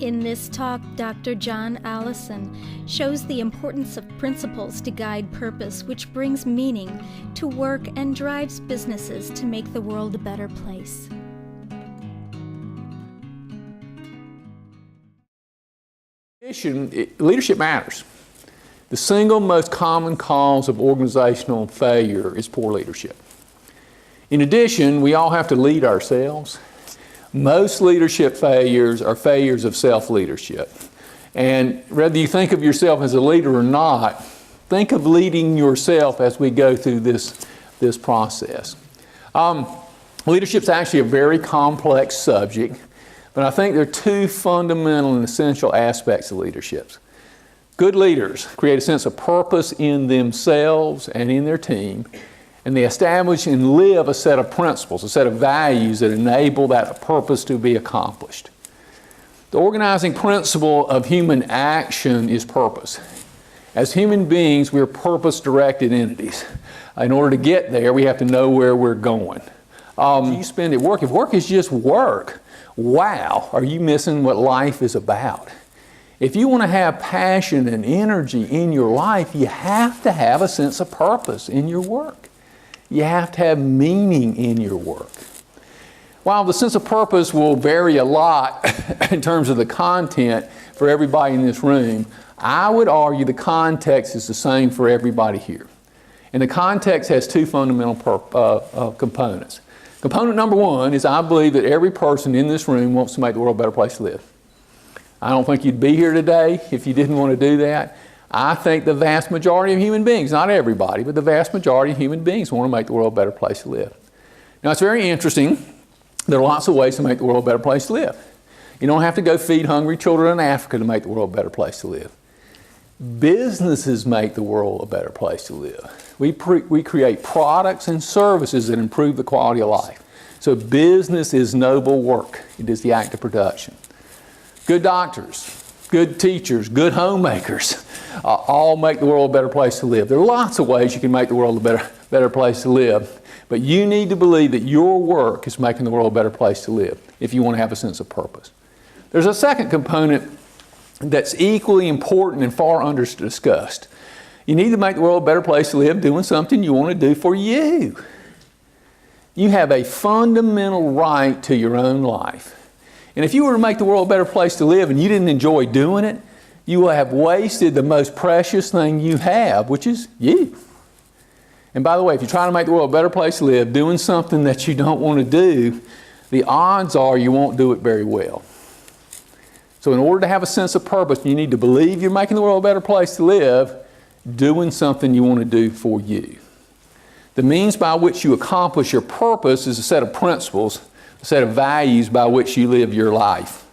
In this talk, Dr. John Allison shows the importance of principles to guide purpose, which brings meaning to work and drives businesses to make the world a better place. Leadership matters. The single most common cause of organizational failure is poor leadership. In addition, we all have to lead ourselves. Most leadership failures are failures of self-leadership. And whether you think of yourself as a leader or not, think of leading yourself as we go through this process. Leadership is actually a very complex subject, but I think there are two fundamental and essential aspects of leadership. Good leaders create a sense of purpose in themselves and in their team, and they establish and live a set of principles, a set of values that enable that purpose to be accomplished. The organizing principle of human action is purpose. As human beings, we're purpose-directed entities. In order to get there, we have to know where we're going. You spend at work. If work is just work, wow, are you missing what life is about? If you want to have passion and energy in your life, you have to have a sense of purpose in your work. You have to have meaning in your work. While the sense of purpose will vary a lot in terms of the content for everybody in this room, I would argue the context is the same for everybody here. And the context has two fundamental components. Component number one is I believe that every person in this room wants to make the world a better place to live. I don't think you'd be here today if you didn't want to do that. I think the vast majority of human beings, not everybody, but the vast majority of human beings want to make the world a better place to live. Now, it's very interesting. There are lots of ways to make the world a better place to live. You don't have to go feed hungry children in Africa to make the world a better place to live. Businesses make the world a better place to live. We create products and services that improve the quality of life. So business is noble work. It is the act of production. Good doctors, good teachers, good homemakers all make the world a better place to live. There are lots of ways you can make the world a better place to live, but you need to believe that your work is making the world a better place to live if you want to have a sense of purpose. There's a second component that's equally important and far under-discussed. You need to make the world a better place to live doing something you want to do for you. You have a fundamental right to your own life. And if you were to make the world a better place to live and you didn't enjoy doing it, you will have wasted the most precious thing you have, which is you. And by the way, if you're trying to make the world a better place to live, doing something that you don't want to do, the odds are you won't do it very well. So in order to have a sense of purpose, you need to believe you're making the world a better place to live, doing something you want to do for you. The means by which you accomplish your purpose is a set of principles, a set of values by which you live your life.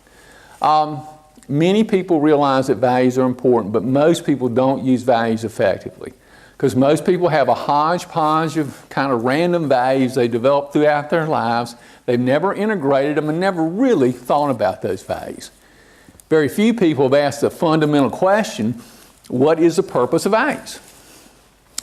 Many people realize that values are important, but most people don't use values effectively. Because most people have a hodgepodge of kind of random values they develop throughout their lives. They've never integrated them and never really thought about those values. Very few people have asked the fundamental question, what is the purpose of values?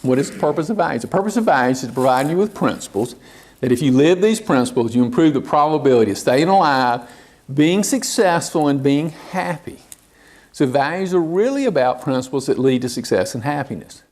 What is the purpose of values? The purpose of values is to provide you with principles that if you live these principles, you improve the probability of staying alive, being successful, and being happy. So values are really about principles that lead to success and happiness.